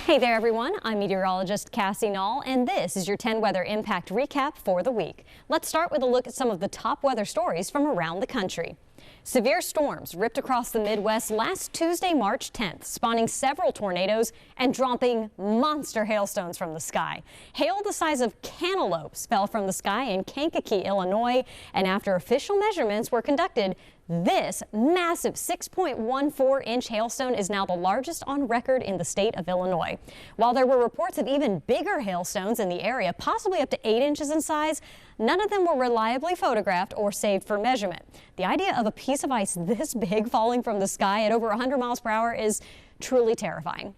Hey there everyone, I'm meteorologist Cassie Nall, and this is your 10 weather impact recap for the week. Let's start with a look at some of the top weather stories from around the country. Severe storms ripped across the Midwest last Tuesday, March 10th, spawning several tornadoes and dropping monster hailstones from the sky. Hail the size of cantaloupes fell from the sky in Kankakee, Illinois, and after official measurements were conducted, this massive 6.14-inch hailstone is now the largest on record in the state of Illinois. While there were reports of even bigger hailstones in the area, possibly up to 8 inches in size, none of them were reliably photographed or saved for measurement. The idea of a piece of ice this big falling from the sky at over 100 miles per hour is truly terrifying.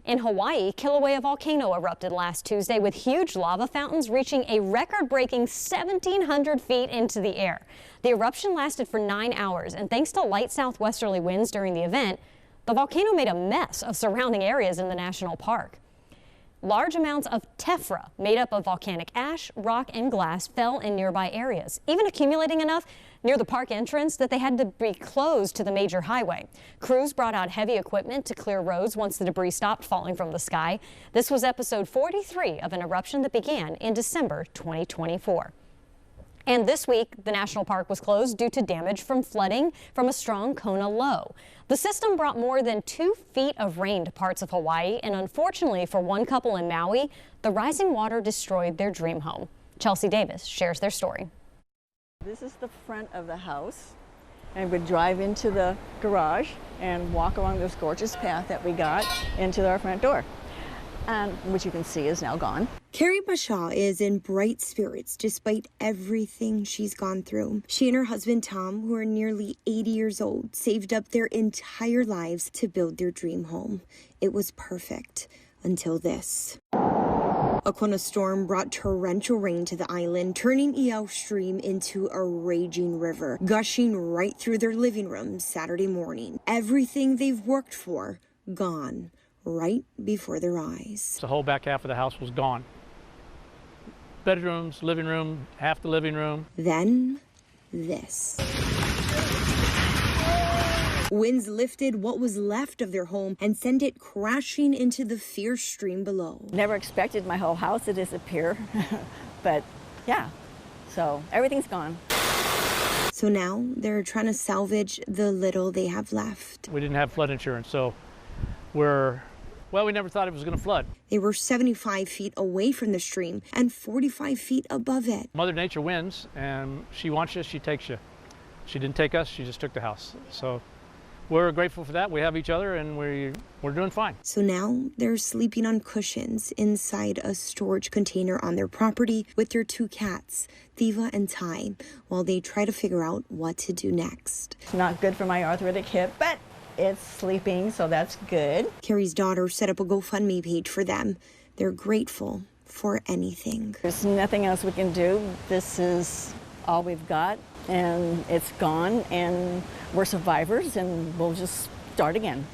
In Hawaii, Kilauea volcano erupted last Tuesday with huge lava fountains reaching a record-breaking 1,700 feet into the air. The eruption lasted for 9 hours, and thanks to light southwesterly winds during the event, the volcano made a mess of surrounding areas in the national park. Large amounts of tephra, made up of volcanic ash, rock, and glass, fell in nearby areas, even accumulating enough near the park entrance that they had to be closed to the major highway. Crews brought out heavy equipment to clear roads once the debris stopped falling from the sky. This was episode 43 of an eruption that began in December 2024. And this week, the national park was closed due to damage from flooding from a strong Kona low. The system brought more than 2 feet of rain to parts of Hawaii, and unfortunately for one couple in Maui, the rising water destroyed their dream home. Chelsea Davis shares their story. This is the front of the house, and we'd drive into the garage and walk along this gorgeous path that we got into our front door, and which you can see is now gone. Carrie Bashaw is in bright spirits despite everything she's gone through. She and her husband Tom, who are nearly 80 years old, saved up their entire lives to build their dream home. It was perfect until this. A Kona storm brought torrential rain to the island, turning Iao Stream into a raging river, gushing right through their living room Saturday morning. Everything they've worked for, gone right before their eyes. The whole back half of the house was gone. Bedrooms, living room, half the living room. Then, this. Winds lifted what was left of their home and sent it crashing into the fierce stream below. Never expected my whole house to disappear, but yeah, so everything's gone. So now they're trying to salvage the little they have left. We didn't have flood insurance, so we never thought it was going to flood. They were 75 feet away from the stream and 45 feet above it. Mother Nature wins, and she wants you, she takes you. She didn't take us, she just took the house. So we're grateful for that. We have each other, and we're doing fine. So now they're sleeping on cushions inside a storage container on their property with their 2 cats, Thiva and Ty, while they try to figure out what to do next. It's not good for my arthritic hip, but it's sleeping, so that's good. Carrie's daughter set up a GoFundMe page for them. They're grateful for anything. There's nothing else we can do. This is all we've got, and it's gone, and we're survivors, and we'll just start again.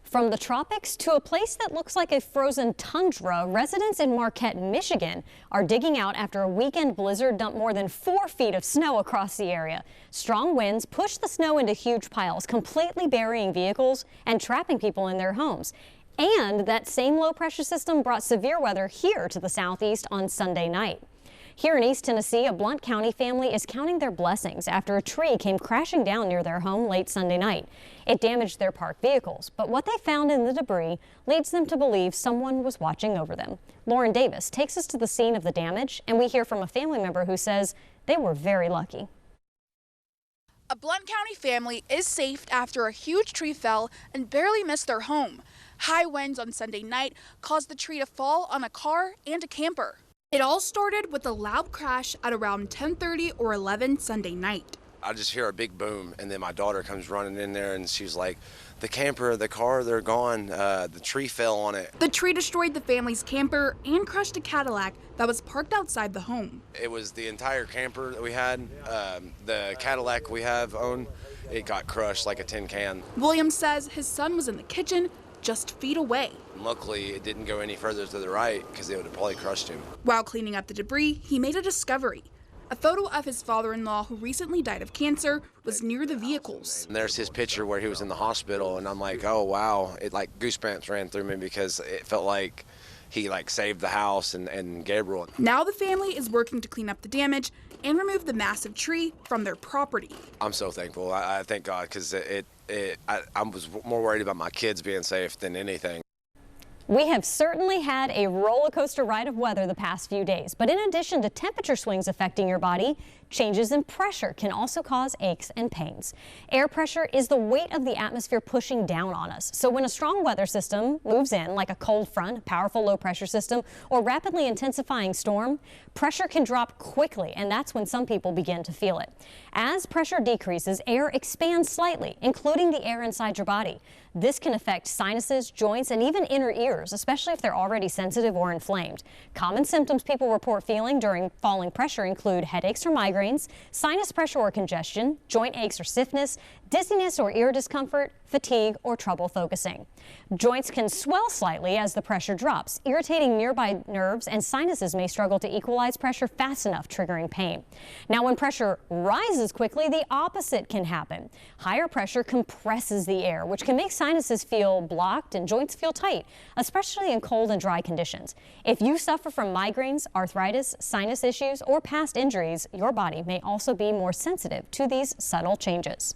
From the tropics to a place that looks like a frozen tundra, residents in Marquette, Michigan are digging out after a weekend blizzard dumped more than 4 feet of snow across the area. Strong winds pushed the snow into huge piles, completely burying vehicles and trapping people in their homes. And that same low pressure system brought severe weather here to the southeast on Sunday night. Here in East Tennessee, a Blount County family is counting their blessings after a tree came crashing down near their home late Sunday night. It damaged their parked vehicles, but what they found in the debris leads them to believe someone was watching over them. Lauren Davis takes us to the scene of the damage, and we hear from a family member who says they were very lucky. A Blount County family is safe after a huge tree fell and barely missed their home. High winds on Sunday night caused the tree to fall on a car and a camper. It all started with a loud crash at around 10:30 or 11 Sunday night. I just hear a big boom, and then my daughter comes running in there, and she's like, the camper, the car, they're gone. The tree fell on it. The tree destroyed the family's camper and crushed a Cadillac that was parked outside the home. It was the entire camper that we had. The Cadillac we have owned, it got crushed like a tin can. Williams says his son was in the kitchen just feet away. Luckily, it didn't go any further to the right because it would have probably crushed him. While cleaning up the debris, he made a discovery. A photo of his father-in-law, who recently died of cancer, was near the vehicles. And there's his picture where he was in the hospital, and I'm like, oh wow, it like goosebumps ran through me because it felt like he like saved the house and Gabriel. Now the family is working to clean up the damage and remove the massive tree from their property. I'm so thankful. I thank God, because I was more worried about my kids being safe than anything. We have certainly had a roller coaster ride of weather the past few days, but in addition to temperature swings affecting your body, changes in pressure can also cause aches and pains. Air pressure is the weight of the atmosphere pushing down on us. So when a strong weather system moves in, like a cold front, a powerful low pressure system, or rapidly intensifying storm, pressure can drop quickly, and that's when some people begin to feel it. As pressure decreases, air expands slightly, including the air inside your body. This can affect sinuses, joints, and even inner ears, especially if they're already sensitive or inflamed. Common symptoms people report feeling during falling pressure include headaches or migraines, sinus pressure or congestion, joint aches or stiffness, dizziness or ear discomfort, fatigue, or trouble focusing. Joints can swell slightly as the pressure drops, irritating nearby nerves, and sinuses may struggle to equalize pressure fast enough, triggering pain. Now, when pressure rises quickly, the opposite can happen. Higher pressure compresses the air, which can make sinuses feel blocked and joints feel tight, especially in cold and dry conditions. If you suffer from migraines, arthritis, sinus issues, or past injuries, your body may also be more sensitive to these subtle changes.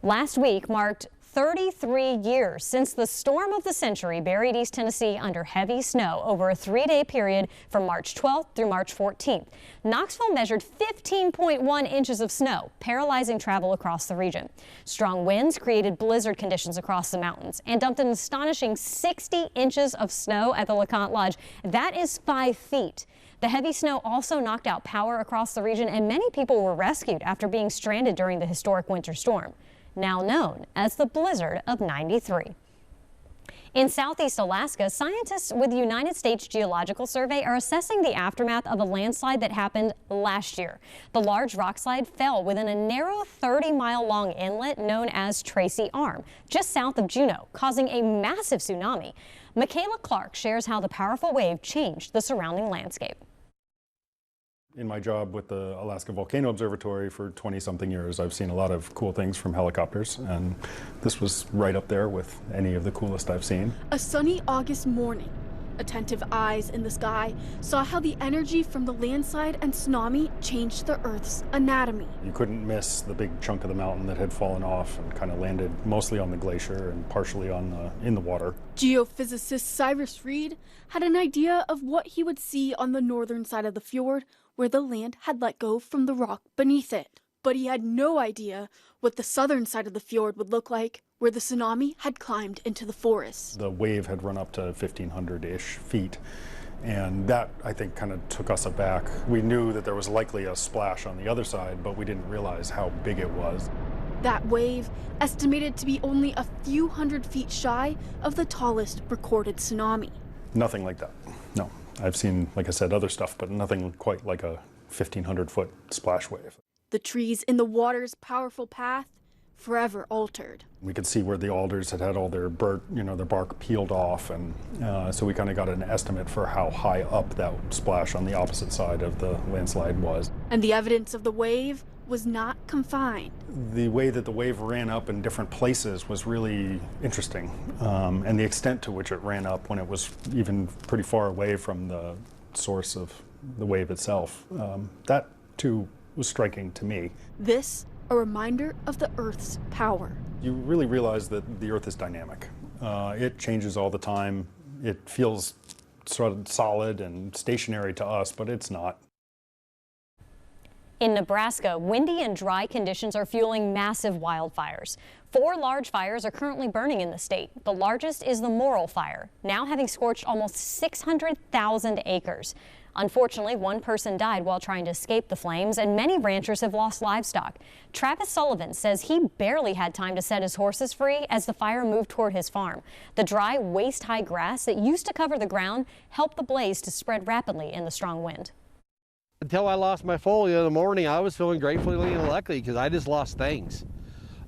Last week marked 33 years since the storm of the century buried East Tennessee under heavy snow over a 3-day period from March 12th through March 14th. Knoxville measured 15.1 inches of snow, paralyzing travel across the region. Strong winds created blizzard conditions across the mountains and dumped an astonishing 60 inches of snow at the LeConte Lodge. That is 5 feet. The heavy snow also knocked out power across the region, and many people were rescued after being stranded during the historic winter storm, now known as the blizzard of '93. In southeast Alaska, scientists with the United States Geological Survey are assessing the aftermath of a landslide that happened last year. The large rock slide fell within a narrow 30-mile-long inlet known as Tracy Arm, just south of Juneau, causing a massive tsunami. Michaela Clark shares how the powerful wave changed the surrounding landscape. In my job with the Alaska Volcano Observatory for 20-something years, I've seen a lot of cool things from helicopters, and this was right up there with any of the coolest I've seen. A sunny August morning, attentive eyes in the sky saw how the energy from the landslide and tsunami changed the Earth's anatomy. You couldn't miss the big chunk of the mountain that had fallen off and kind of landed mostly on the glacier and partially in the water. Geophysicist Cyrus Reed had an idea of what he would see on the northern side of the fjord, where the land had let go from the rock beneath it. But he had no idea what the southern side of the fjord would look like, where the tsunami had climbed into the forest. The wave had run up to 1,500-ish feet, and that, I think, kind of took us aback. We knew that there was likely a splash on the other side, but we didn't realize how big it was. That wave, estimated to be only a few hundred feet shy of the tallest recorded tsunami. Nothing like that, no. I've seen, like I said, other stuff, but nothing quite like a 1,500-foot splash wave. The trees in the water's powerful path forever altered. We could see where the alders had all their their bark peeled off, and so we kind of got an estimate for how high up that splash on the opposite side of the landslide was. And the evidence of the wave was not confined. The way that the wave ran up in different places was really interesting, and the extent to which it ran up when it was even pretty far away from the source of the wave itself, that too was striking to me. This, a reminder of the Earth's power. You really realize that the Earth is dynamic. It changes all the time. It feels sort of solid and stationary to us, but it's not. In Nebraska, windy and dry conditions are fueling massive wildfires. 4 large fires are currently burning in the state. The largest is the Morrill Fire, now having scorched almost 600,000 acres. Unfortunately, 1 person died while trying to escape the flames, and many ranchers have lost livestock. Travis Sullivan says he barely had time to set his horses free as the fire moved toward his farm. The dry, waist-high grass that used to cover the ground helped the blaze to spread rapidly in the strong wind. Until I lost my folio in the morning, I was feeling gratefully and lucky because I just lost things.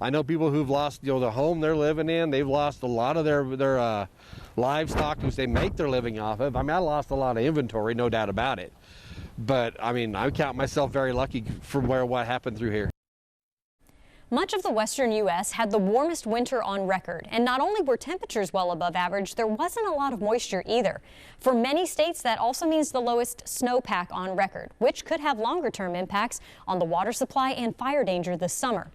I know people who've lost, the home they're living in. They've lost a lot of their livestock, which they make their living off of. I mean, I lost a lot of inventory, no doubt about it. But I mean, I count myself very lucky from what happened through here. Much of the western U.S. had the warmest winter on record, and not only were temperatures well above average, there wasn't a lot of moisture either. For many states, that also means the lowest snowpack on record, which could have longer-term impacts on the water supply and fire danger this summer.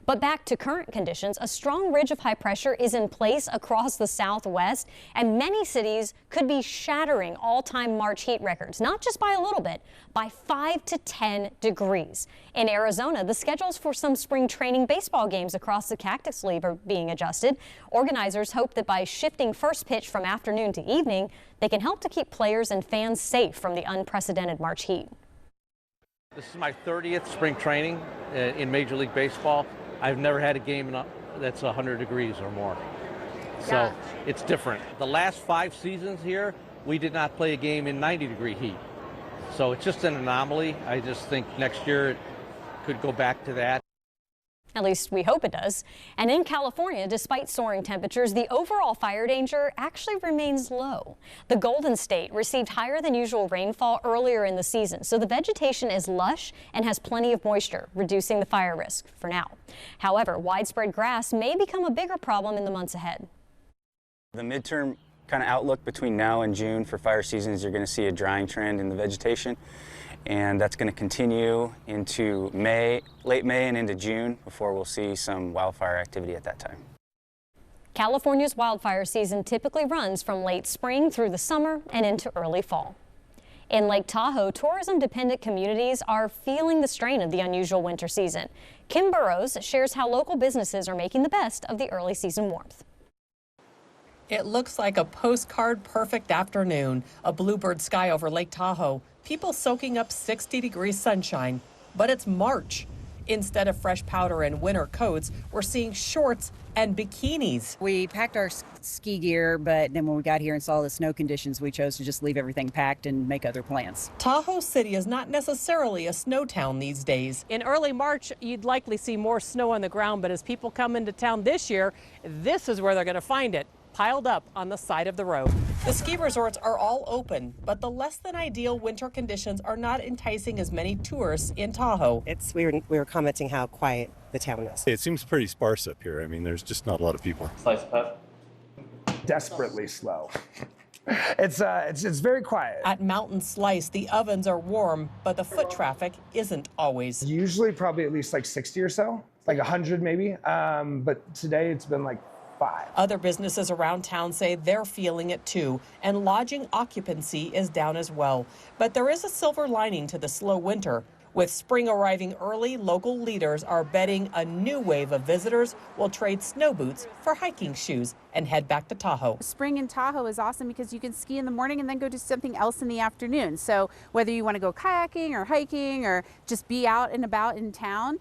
But back to current conditions, a strong ridge of high pressure is in place across the southwest, and many cities could be shattering all-time March heat records, not just by a little bit, by 5 to 10 degrees. In Arizona, the schedules for some spring training baseball games across the Cactus League are being adjusted. Organizers hope that by shifting first pitch from afternoon to evening, they can help to keep players and fans safe from the unprecedented March heat. This is my 30th spring training in Major League Baseball. I've never had a game that's 100 degrees or more. So it's different. The last 5 seasons here, we did not play a game in 90-degree heat. So it's just an anomaly. I just think next year it could go back to that. At least we hope it does. And in California, despite soaring temperatures, the overall fire danger actually remains low. The Golden State received higher than usual rainfall earlier in the season, so the vegetation is lush and has plenty of moisture, reducing the fire risk for now. However, widespread grass may become a bigger problem in the months ahead. The midterm kind of outlook between now and June for fire seasons, you're going to see a drying trend in the vegetation. And that's going to continue into late May and into June before we'll see some wildfire activity at that time. California's wildfire season typically runs from late spring through the summer and into early fall. In Lake Tahoe, tourism-dependent communities are feeling the strain of the unusual winter season. Kim Burrows shares how local businesses are making the best of the early season warmth. It looks like a postcard-perfect afternoon, a bluebird sky over Lake Tahoe, people soaking up 60-degree sunshine. But it's March. Instead of fresh powder and winter coats, we're seeing shorts and bikinis. We packed our ski gear, but then when we got here and saw the snow conditions, we chose to just leave everything packed and make other plans. Tahoe City is not necessarily a snow town these days. In early March, you'd likely see more snow on the ground, but as people come into town this year, this is where they're going to find it, piled up on the side of the road. The ski resorts are all open, but the less than ideal winter conditions are not enticing as many tourists in Tahoe. We were commenting how quiet the town is. It seems pretty sparse up here. I mean, there's just not a lot of people. Slice of puff. Desperately slow. It's very quiet. At Mountain Slice, the ovens are warm, but the foot traffic isn't always. Usually probably at least like 60 or so, like 100 maybe. But today it's been like 5. Other businesses around town say they're feeling it too, and lodging occupancy is down as well. But there is a silver lining to the slow winter. With spring arriving early, local leaders are betting a new wave of visitors will trade snow boots for hiking shoes and head back to Tahoe. Spring in Tahoe is awesome because you can ski in the morning and then go do something else in the afternoon. So whether you want to go kayaking or hiking or just be out and about in town,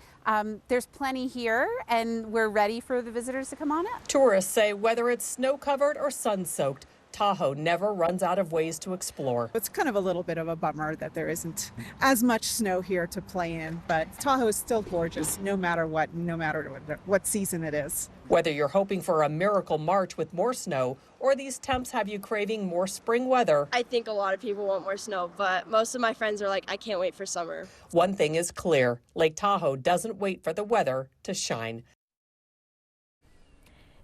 there's plenty here and we're ready for the visitors to come on up. Tourists say whether it's snow-covered or sun-soaked, Tahoe never runs out of ways to explore. It's kind of a little bit of a bummer that there isn't as much snow here to play in, but Tahoe is still gorgeous no matter what season it is. Whether you're hoping for a miracle March with more snow or these temps have you craving more spring weather. I think a lot of people want more snow, but most of my friends are like, I can't wait for summer. One thing is clear, Lake Tahoe doesn't wait for the weather to shine.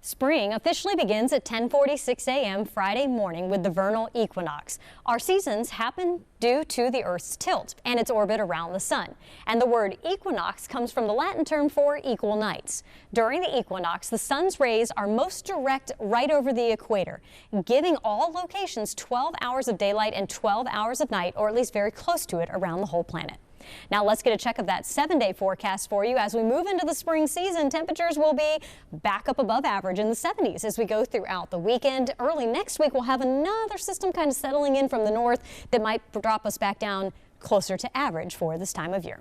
Spring officially begins at 10:46 a.m. Friday morning with the vernal equinox. Our seasons happen due to the Earth's tilt and its orbit around the sun. And the word equinox comes from the Latin term for equal nights. During the equinox, the sun's rays are most direct right over the equator, giving all locations 12 hours of daylight and 12 hours of night, or at least very close to it around the whole planet. Now let's get a check of that 7-day forecast for you. As we move into the spring season, temperatures will be back up above average in the 70s as we go throughout the weekend. Early next week, we'll have another system kind of settling in from the north that might drop us back down closer to average for this time of year.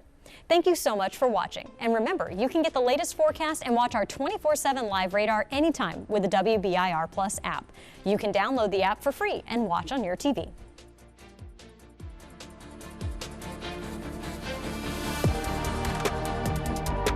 Thank you so much for watching. And remember, you can get the latest forecast and watch our 24/7 live radar anytime with the WBIR Plus app. You can download the app for free and watch on your TV.